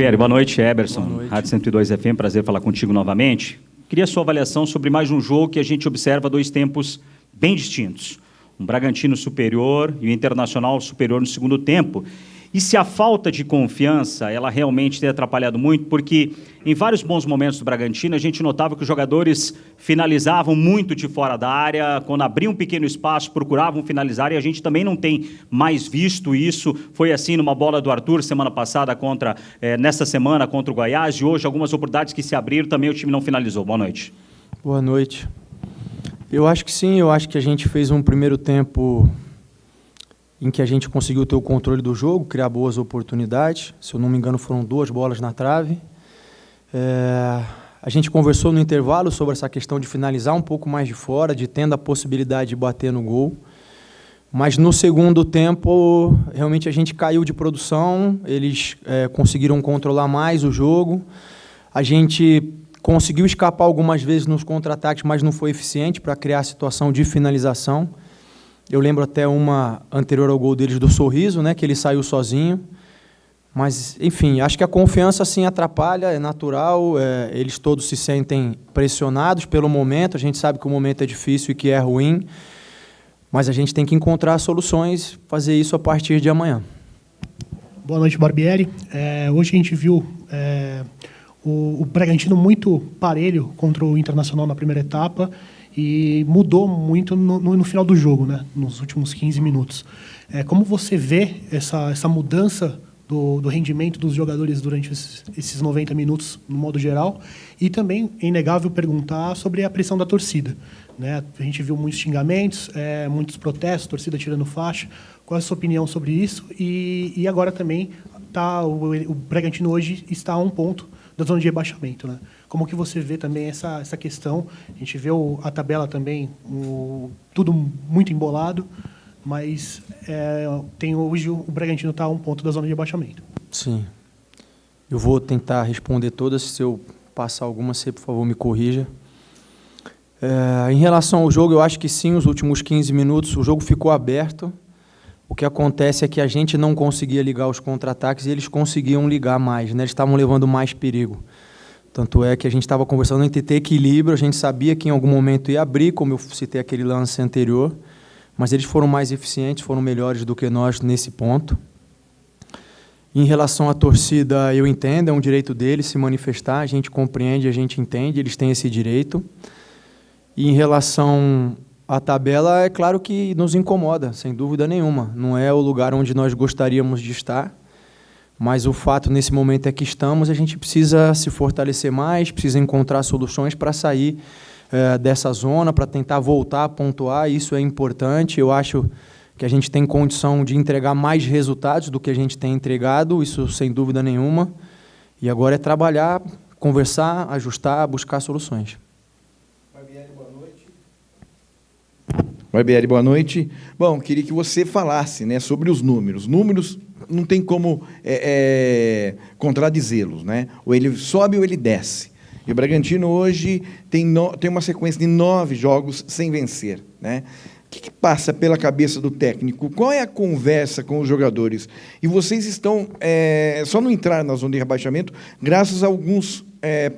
Barbieri, boa noite. Eberson, Boa noite. Rádio 102 FM, prazer falar contigo novamente. Queria a sua avaliação sobre mais um jogo que a gente observa dois tempos bem distintos. Um Bragantino superior e o Internacional superior no segundo tempo. E se a falta de confiança, ela realmente tem atrapalhado muito, porque em vários bons momentos do Bragantino, a gente notava que os jogadores finalizavam muito de fora da área, quando abriam um pequeno espaço, procuravam finalizar, e a gente também não tem mais visto isso. Foi assim numa bola do Arthur, semana passada, nessa semana contra o Goiás, e hoje algumas oportunidades que se abriram, também o time não finalizou. Boa noite. Boa noite. Eu acho que sim, eu acho que a gente fez um primeiro tempo em que a gente conseguiu ter o controle do jogo, criar boas oportunidades. Se eu não me engano, foram 2 bolas na trave. A gente conversou no intervalo sobre essa questão de finalizar um pouco mais de fora, de tendo a possibilidade de bater no gol. Mas no segundo tempo, realmente a gente caiu de produção, eles conseguiram controlar mais o jogo. A gente conseguiu escapar algumas vezes nos contra-ataques, mas não foi eficiente para criar a situação de finalização. Eu lembro até uma anterior ao gol deles do Sorriso, né, que ele saiu sozinho. Mas, enfim, acho que a confiança sim atrapalha, é natural, eles todos se sentem pressionados pelo momento, a gente sabe que o momento é difícil e que é ruim, mas a gente tem que encontrar soluções, fazer isso a partir de amanhã. Boa noite, Barbieri. Hoje a gente viu o Bragantino muito parelho contra o Internacional na primeira etapa, e mudou muito no final do jogo, né? Nos últimos 15 minutos. Como você vê essa mudança do rendimento dos jogadores durante esses 90 minutos, no modo geral? E também é inegável perguntar sobre a pressão da torcida, né? A gente viu muitos xingamentos, muitos protestos, torcida tirando faixa. Qual é a sua opinião sobre isso? E agora também o Bragantino hoje está a 1 ponto da zona de rebaixamento, né? Como que você vê também essa questão? A gente vê a tabela também, tudo muito embolado, mas hoje o Bragantino está a 1 ponto da zona de rebaixamento. Sim. Eu vou tentar responder todas. Se eu passar alguma, você, por favor, me corrija. Em relação ao jogo, eu acho que sim, os últimos 15 minutos, o jogo ficou aberto. O que acontece é que a gente não conseguia ligar os contra-ataques e eles conseguiam ligar mais, né? Eles estavam levando mais perigo. Tanto é que a gente estava conversando entre ter equilíbrio, a gente sabia que em algum momento ia abrir, como eu citei aquele lance anterior, mas eles foram mais eficientes, foram melhores do que nós nesse ponto. Em relação à torcida, eu entendo, é um direito deles se manifestar, a gente compreende, a gente entende, eles têm esse direito. E em relação à tabela, é claro que nos incomoda, sem dúvida nenhuma. Não é o lugar onde nós gostaríamos de estar, mas o fato nesse momento é que estamos, a gente precisa se fortalecer mais, precisa encontrar soluções para sair dessa zona, para tentar voltar a pontuar, isso é importante. Eu acho que a gente tem condição de entregar mais resultados do que a gente tem entregado, isso sem dúvida nenhuma. E agora é trabalhar, conversar, ajustar, buscar soluções. Barbieri, boa noite. Barbieri, boa noite. Bom, queria que você falasse, né, sobre os números. Números não tem como contradizê-los, né? Ou ele sobe ou ele desce. E o Bragantino hoje tem uma sequência de 9 jogos sem vencer, né? O que passa pela cabeça do técnico? Qual é a conversa com os jogadores? E vocês estão só não entraram na zona de rebaixamento graças a alguns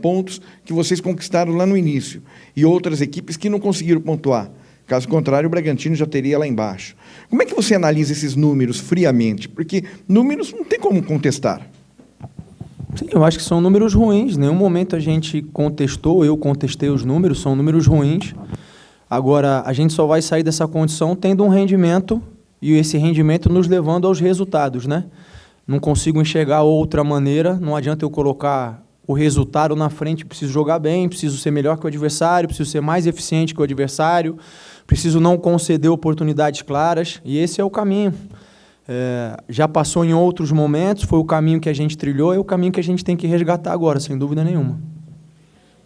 pontos que vocês conquistaram lá no início e outras equipes que não conseguiram pontuar. Caso contrário, o Bragantino já teria lá embaixo. Como é que você analisa esses números friamente? Porque números não tem como contestar. Sim, eu acho que são números ruins. Em nenhum momento a gente contestou, eu contestei os números, são números ruins. Agora, a gente só vai sair dessa condição tendo um rendimento e esse rendimento nos levando aos resultados, né? Não consigo enxergar outra maneira, não adianta eu colocar o resultado na frente, preciso jogar bem, preciso ser melhor que o adversário, preciso ser mais eficiente que o adversário, preciso não conceder oportunidades claras, e esse é o caminho. Já passou em outros momentos, foi o caminho que a gente trilhou, é o caminho que a gente tem que resgatar agora, sem dúvida nenhuma.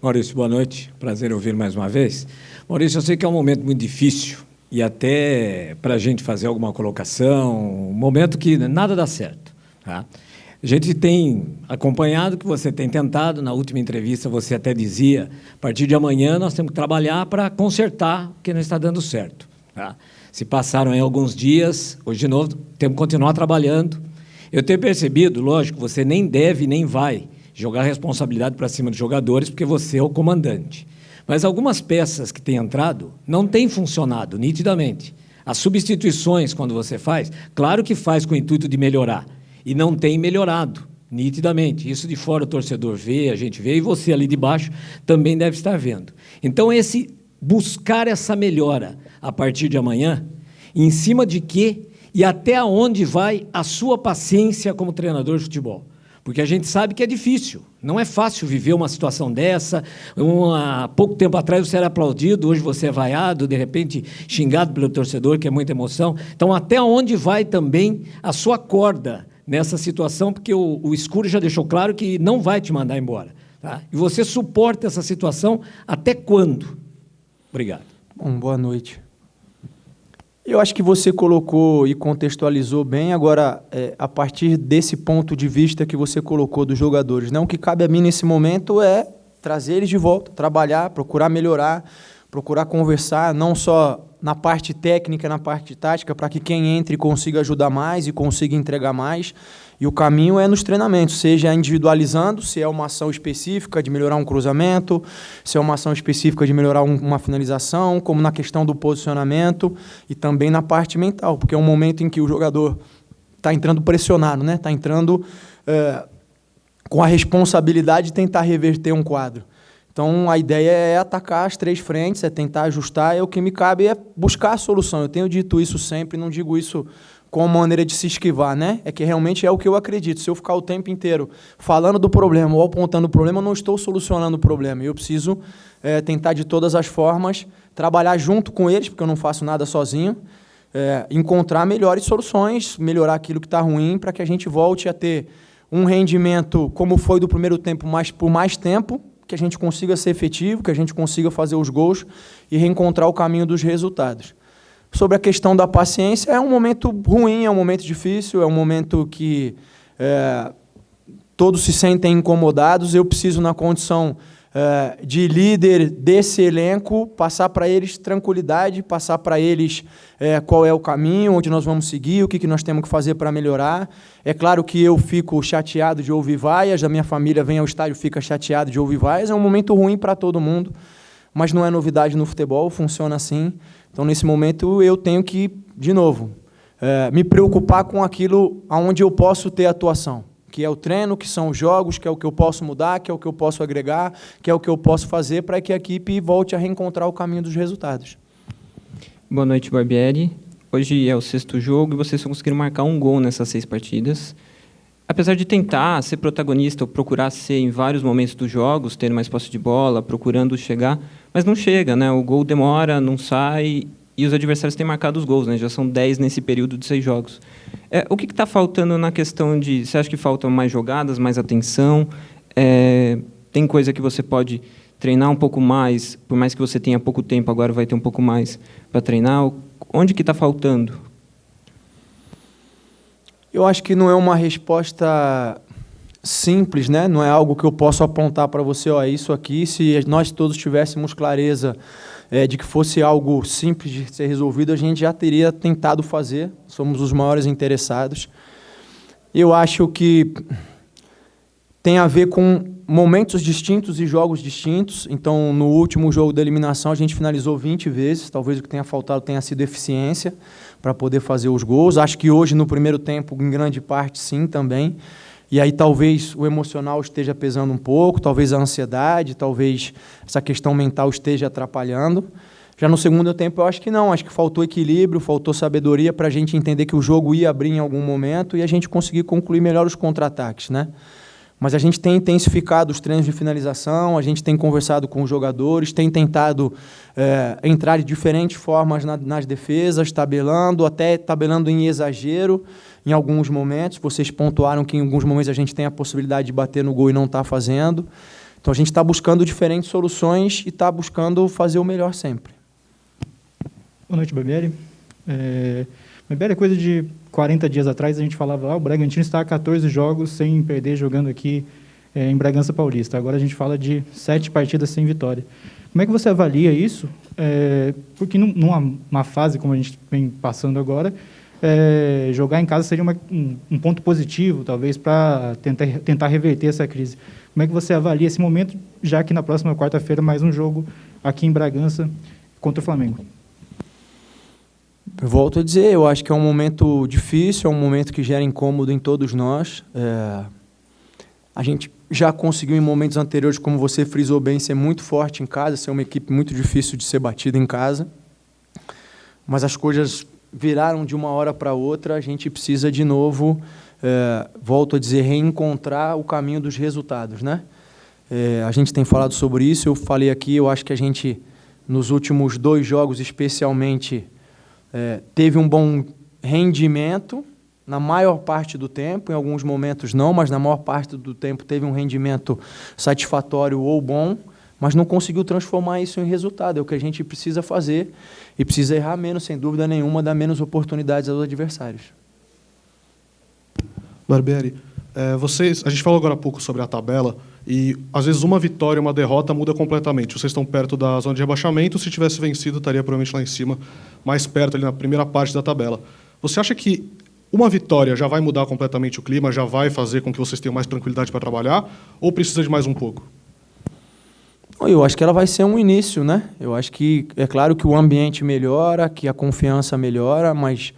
Maurício, boa noite, prazer ouvir mais uma vez. Maurício, eu sei que é um momento muito difícil, e até para a gente fazer alguma colocação, um momento que nada dá certo, tá? A gente tem acompanhado o que você tem tentado, na última entrevista você até dizia, a partir de amanhã nós temos que trabalhar para consertar o que não está dando certo, tá? Se passaram aí alguns dias, hoje de novo temos que continuar trabalhando Eu tenho percebido, lógico, você nem deve nem vai jogar a responsabilidade para cima dos jogadores, porque você é o comandante. Mas algumas peças que têm entrado não têm funcionado nitidamente. As substituições, quando você faz, claro que faz com o intuito de melhorar, e não tem melhorado nitidamente. Isso de fora o torcedor vê, a gente vê, e você ali de baixo também deve estar vendo. Então, buscar essa melhora a partir de amanhã, em cima de quê e até onde vai a sua paciência como treinador de futebol. Porque a gente sabe que é difícil, não é fácil viver uma situação dessa. Há pouco tempo atrás você era aplaudido, hoje você é vaiado, de repente xingado pelo torcedor, que é muita emoção. Então, até onde vai também a sua corda nessa situação, porque o escuro já deixou claro que não vai te mandar embora. Tá? E você suporta essa situação até quando? Obrigado. Bom, boa noite. Eu acho que você colocou e contextualizou bem, agora, a partir desse ponto de vista que você colocou dos jogadores, né? O que cabe a mim nesse momento é trazer eles de volta, trabalhar, procurar melhorar, procurar conversar, não só na parte técnica, na parte tática, para que quem entre consiga ajudar mais e consiga entregar mais. E o caminho é nos treinamentos, seja individualizando, se é uma ação específica de melhorar um cruzamento, se é uma ação específica de melhorar uma finalização, como na questão do posicionamento e também na parte mental, porque é um momento em que o jogador está entrando pressionado, né? Está entrando com a responsabilidade de tentar reverter um quadro. Então, a ideia é atacar as 3 frentes, é tentar ajustar, o que me cabe é buscar a solução. Eu tenho dito isso sempre, não digo isso com uma maneira de se esquivar, né? É que realmente é o que eu acredito. Se eu ficar o tempo inteiro falando do problema ou apontando o problema, eu não estou solucionando o problema. Eu preciso tentar, de todas as formas, trabalhar junto com eles, porque eu não faço nada sozinho, encontrar melhores soluções, melhorar aquilo que está ruim, para que a gente volte a ter um rendimento como foi do primeiro tempo, mas por mais tempo, que a gente consiga ser efetivo, que a gente consiga fazer os gols e reencontrar o caminho dos resultados. Sobre a questão da paciência, é um momento ruim, é um momento difícil, é um momento que todos se sentem incomodados. Eu preciso, na condição de líder desse elenco, passar para eles tranquilidade, passar para eles qual é o caminho, onde nós vamos seguir, o que nós temos que fazer para melhorar. É claro que eu fico chateado de ouvir vaias, a minha família vem ao estádio e fica chateada de ouvir vaias. É um momento ruim para todo mundo, mas não é novidade no futebol, funciona assim. Então, nesse momento, eu tenho que, de novo, me preocupar com aquilo onde eu posso ter atuação, que é o treino, que são os jogos, que é o que eu posso mudar, que é o que eu posso agregar, que é o que eu posso fazer para que a equipe volte a reencontrar o caminho dos resultados. Boa noite, Barbieri. Hoje é o 6º jogo e vocês só conseguiram marcar um gol nessas 6 partidas. Apesar de tentar ser protagonista ou procurar ser em vários momentos dos jogos, ter mais posse de bola, procurando chegar, mas não chega, né? O gol demora, não sai, e os adversários têm marcado os gols, né? Já são 10 nesse período de 6 jogos. O que está faltando na questão de... Você acha que faltam mais jogadas, mais atenção? Tem coisa que você pode treinar um pouco mais, por mais que você tenha pouco tempo, agora vai ter um pouco mais para treinar? Onde que está faltando? Eu acho que não é uma resposta simples, né? Não é algo que eu posso apontar para você, isso aqui, se nós todos tivéssemos clareza de que fosse algo simples de ser resolvido, a gente já teria tentado fazer, somos os maiores interessados. Eu acho que tem a ver com momentos distintos e jogos distintos. Então, no último jogo da eliminação, a gente finalizou 20 vezes, talvez o que tenha faltado tenha sido eficiência para poder fazer os gols. Acho que hoje, no primeiro tempo, em grande parte, sim, também. E aí talvez o emocional esteja pesando um pouco, talvez a ansiedade, talvez essa questão mental esteja atrapalhando. Já no segundo tempo eu acho que não, acho que faltou equilíbrio, faltou sabedoria para a gente entender que o jogo ia abrir em algum momento e a gente conseguir concluir melhor os contra-ataques, né? Mas a gente tem intensificado os treinos de finalização, a gente tem conversado com os jogadores, tem tentado entrar de diferentes formas nas defesas, até tabelando em exagero em alguns momentos. Vocês pontuaram que em alguns momentos a gente tem a possibilidade de bater no gol e não está fazendo. Então a gente está buscando diferentes soluções e está buscando fazer o melhor sempre. Boa noite, Barbieri. Barbieri, coisa de 40 dias atrás a gente falava o Bragantino está a 14 jogos sem perder jogando aqui em Bragança Paulista. Agora a gente fala de 7 partidas sem vitória. Como é que você avalia isso? Porque numa fase como a gente vem passando agora, jogar em casa seria um ponto positivo, talvez, para tentar reverter essa crise. Como é que você avalia esse momento, já que na próxima quarta-feira mais um jogo aqui em Bragança contra o Flamengo? Eu volto a dizer, eu acho que é um momento difícil, é um momento que gera incômodo em todos nós. A gente já conseguiu em momentos anteriores, como você frisou bem, ser muito forte em casa, ser uma equipe muito difícil de ser batida em casa. Mas as coisas viraram de uma hora para outra, a gente precisa de novo, volto a dizer, reencontrar o caminho dos resultados, né? A gente tem falado sobre isso, eu falei aqui, eu acho que a gente, nos últimos 2 jogos especialmente, teve um bom rendimento, na maior parte do tempo, em alguns momentos não, mas na maior parte do tempo teve um rendimento satisfatório ou bom, mas não conseguiu transformar isso em resultado. É o que a gente precisa fazer e precisa errar menos, sem dúvida nenhuma, dar menos oportunidades aos adversários. Barbieri, a gente falou agora há pouco sobre a tabela e, às vezes, uma vitória, uma derrota muda completamente. Vocês estão perto da zona de rebaixamento, se tivesse vencido, estaria provavelmente lá em cima, mais perto, ali na primeira parte da tabela. Você acha que uma vitória já vai mudar completamente o clima, já vai fazer com que vocês tenham mais tranquilidade para trabalhar, ou precisa de mais um pouco? Eu acho que ela vai ser um início, né? Eu acho que, é claro que o ambiente melhora, que a confiança melhora, mas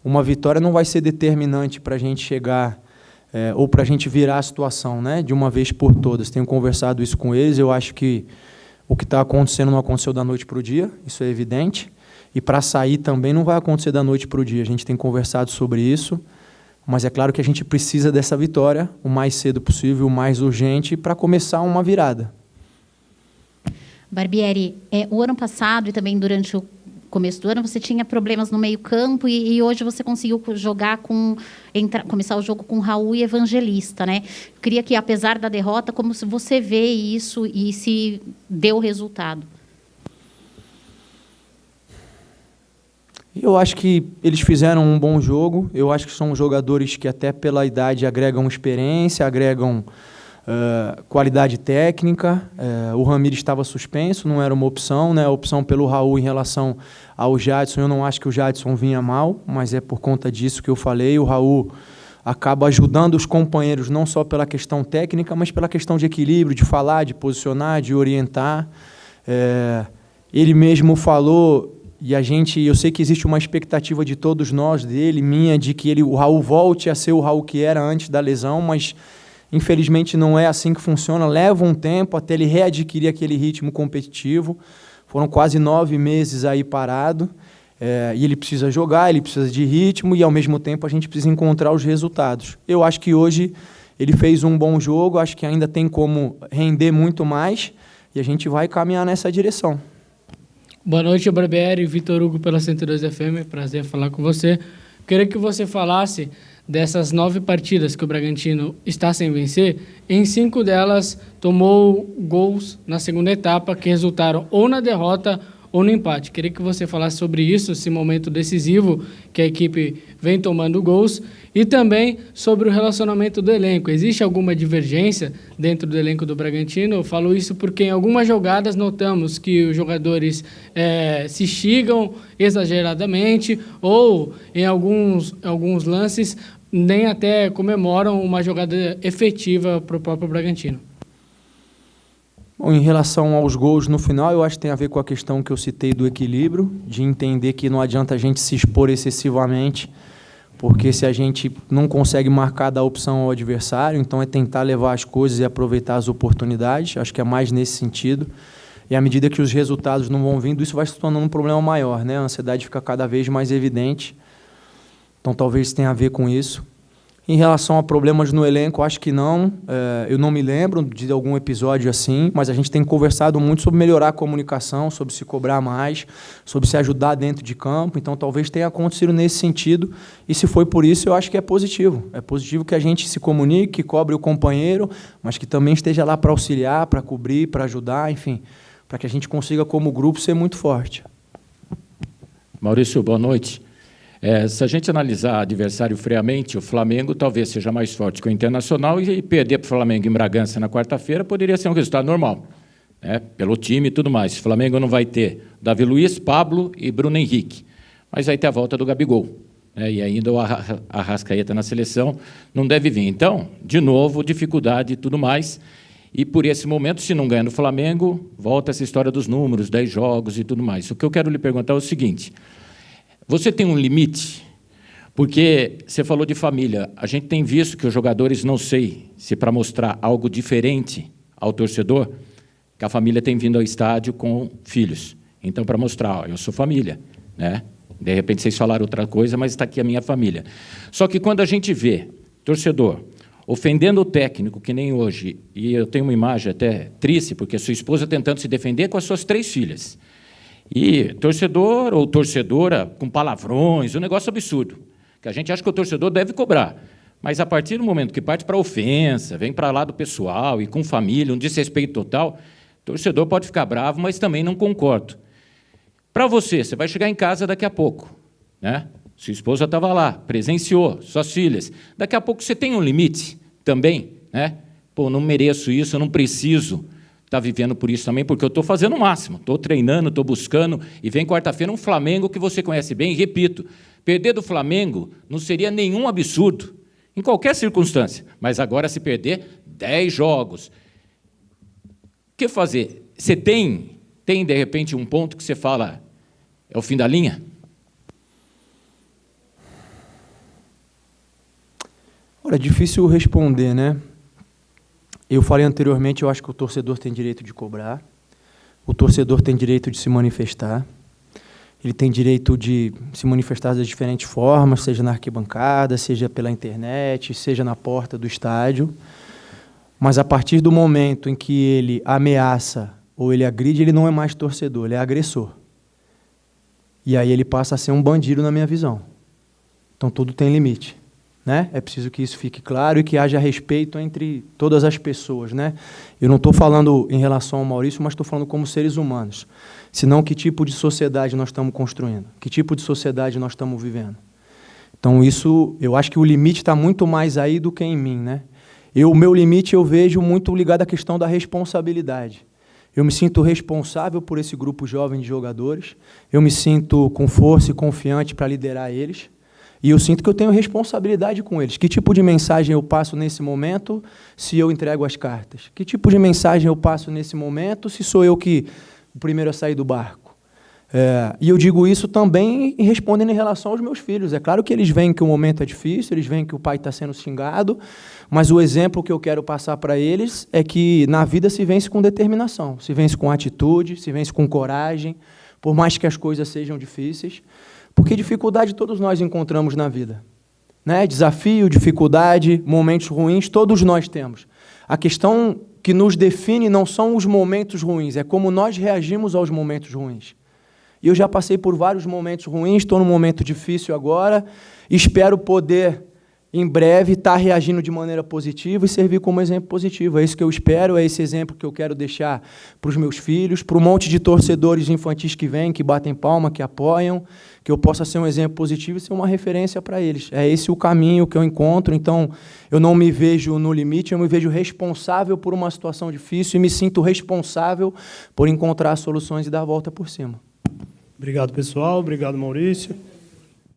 uma vitória não vai ser determinante para a gente chegar, ou para a gente virar a situação, né? De uma vez por todas. Tenho conversado isso com eles, eu acho que o que está acontecendo não aconteceu da noite para o dia, isso é evidente. E para sair também não vai acontecer da noite para o dia. A gente tem conversado sobre isso, mas é claro que a gente precisa dessa vitória o mais cedo possível, o mais urgente, para começar uma virada. Barbieri, o ano passado e também durante o começo do ano você tinha problemas no meio-campo e hoje você conseguiu começar o jogo com Raul e Evangelista, né? Eu queria que, apesar da derrota, como você vê isso e se deu resultado? Eu acho que eles fizeram um bom jogo. Eu acho que são jogadores que até pela idade agregam experiência, agregam qualidade técnica. O Ramires estava suspenso, não era uma opção, né? A opção pelo Raul em relação ao Jadson, eu não acho que o Jadson vinha mal, mas é por conta disso que eu falei. O Raul acaba ajudando os companheiros não só pela questão técnica, mas pela questão de equilíbrio, de falar, de posicionar, de orientar. Ele mesmo falou... E eu sei que existe uma expectativa de todos nós, dele, minha, de que o Raul volte a ser o Raul que era antes da lesão, mas infelizmente não é assim que funciona. Leva um tempo até ele readquirir aquele ritmo competitivo. Foram quase 9 meses aí parado. E ele precisa jogar, ele precisa de ritmo e, ao mesmo tempo, a gente precisa encontrar os resultados. Eu acho que hoje ele fez um bom jogo, acho que ainda tem como render muito mais e a gente vai caminhar nessa direção. Boa noite, Barbieri, Vitor Hugo pela 102 FM, prazer falar com você. Queria que você falasse dessas 9 partidas que o Bragantino está sem vencer. Em 5 delas, tomou gols na segunda etapa que resultaram ou na derrota ou no empate. Queria que você falasse sobre isso, esse momento decisivo que a equipe vem tomando gols, e também sobre o relacionamento do elenco. Existe alguma divergência dentro do elenco do Bragantino? Eu falo isso porque em algumas jogadas notamos que os jogadores se xingam exageradamente ou em alguns lances nem até comemoram uma jogada efetiva para o próprio Bragantino. Bom, em relação aos gols no final, eu acho que tem a ver com a questão que eu citei do equilíbrio, de entender que não adianta a gente se expor excessivamente, porque se a gente não consegue marcar, dar opção ao adversário, então é tentar levar as coisas e aproveitar as oportunidades, acho que é mais nesse sentido. E à medida que os resultados não vão vindo, isso vai se tornando um problema maior, né? A ansiedade fica cada vez mais evidente, então talvez tenha a ver com isso. Em relação a problemas no elenco, acho que não. Eu não me lembro de algum episódio assim, mas a gente tem conversado muito sobre melhorar a comunicação, sobre se cobrar mais, sobre se ajudar dentro de campo. Então, talvez tenha acontecido nesse sentido. E se foi por isso, eu acho que é positivo. É positivo que a gente se comunique, que cobre o companheiro, mas que também esteja lá para auxiliar, para cobrir, para ajudar, enfim, para que a gente consiga, como grupo, ser muito forte. Maurício, boa noite. Se a gente analisar adversário friamente, o Flamengo talvez seja mais forte que o Internacional e perder para o Flamengo em Bragança na quarta-feira poderia ser um resultado normal, né? Pelo time e tudo mais. O Flamengo não vai ter Davi Luiz, Pablo e Bruno Henrique, mas vai ter a volta do Gabigol, né? E ainda o Arrascaeta na seleção não deve vir. Então, de novo, dificuldade e tudo mais. E por esse momento, se não ganha no Flamengo, volta essa história dos números, 10 jogos e tudo mais. O que eu quero lhe perguntar é o seguinte: você tem um limite? Porque você falou de família. A gente tem visto que os jogadores, não sei se para mostrar algo diferente ao torcedor, que a família tem vindo ao estádio com filhos. Então, para mostrar, ó, eu sou família, né? De repente, vocês falaram outra coisa, mas está aqui a minha família. Só que quando a gente vê torcedor ofendendo o técnico, que nem hoje, e eu tenho uma imagem até triste, porque a sua esposa tentando se defender com as suas 3 filhas, e torcedor ou torcedora com palavrões, um negócio absurdo, que a gente acha que o torcedor deve cobrar. Mas, a partir do momento que parte para a ofensa, vem para lá do pessoal e com família, um desrespeito total, o torcedor pode ficar bravo, mas também não concordo. Para você vai chegar em casa daqui a pouco, né? Sua esposa estava lá, presenciou, suas filhas. Daqui a pouco você tem um limite também, né? Pô, não mereço isso, eu não preciso estar vivendo por isso também, porque eu estou fazendo o máximo, estou treinando, estou buscando, e vem quarta-feira um Flamengo que você conhece bem, e repito, perder do Flamengo não seria nenhum absurdo, em qualquer circunstância, mas agora se perder 10 jogos. O que fazer? Você tem, de repente, um ponto que você fala, é o fim da linha? Olha, é difícil responder, né? Eu falei anteriormente, eu acho que o torcedor tem direito de cobrar, o torcedor tem direito de se manifestar, ele tem direito de se manifestar das diferentes formas, seja na arquibancada, seja pela internet, seja na porta do estádio, mas a partir do momento em que ele ameaça ou ele agride, ele não é mais torcedor, ele é agressor. E aí ele passa a ser um bandido na minha visão. Então tudo tem limite, né? É preciso que isso fique claro e que haja respeito entre todas as pessoas, né? Eu não estou falando em relação ao Maurício, mas estou falando como seres humanos. Senão, que tipo de sociedade nós estamos construindo? Que tipo de sociedade nós estamos vivendo? Então, isso, eu acho que o limite está muito mais aí do que em mim, né? O meu limite eu vejo muito ligado à questão da responsabilidade. Eu me sinto responsável por esse grupo jovem de jogadores, eu me sinto com força e confiante para liderar eles, e eu sinto que eu tenho responsabilidade com eles. Que tipo de mensagem eu passo nesse momento se eu entrego as cartas? Que tipo de mensagem eu passo nesse momento se sou eu que o primeiro a sair do barco? E eu digo isso também respondendo em relação aos meus filhos. É claro que eles veem que o momento é difícil, eles veem que o pai está sendo xingado, mas o exemplo que eu quero passar para eles é que na vida se vence com determinação, se vence com atitude, se vence com coragem, por mais que as coisas sejam difíceis, porque dificuldade todos nós encontramos na vida, né? Desafio, dificuldade, momentos ruins, todos nós temos. A questão que nos define não são os momentos ruins, é como nós reagimos aos momentos ruins. E eu já passei por vários momentos ruins, estou num momento difícil agora, espero poder, em breve, estar reagindo de maneira positiva e servir como exemplo positivo. É isso que eu espero, é esse exemplo que eu quero deixar para os meus filhos, para um monte de torcedores infantis que vêm, que batem palma, que apoiam, que eu possa ser um exemplo positivo e ser uma referência para eles. É esse o caminho que eu encontro, então eu não me vejo no limite, eu me vejo responsável por uma situação difícil e me sinto responsável por encontrar soluções e dar a volta por cima. Obrigado, pessoal. Obrigado, Maurício.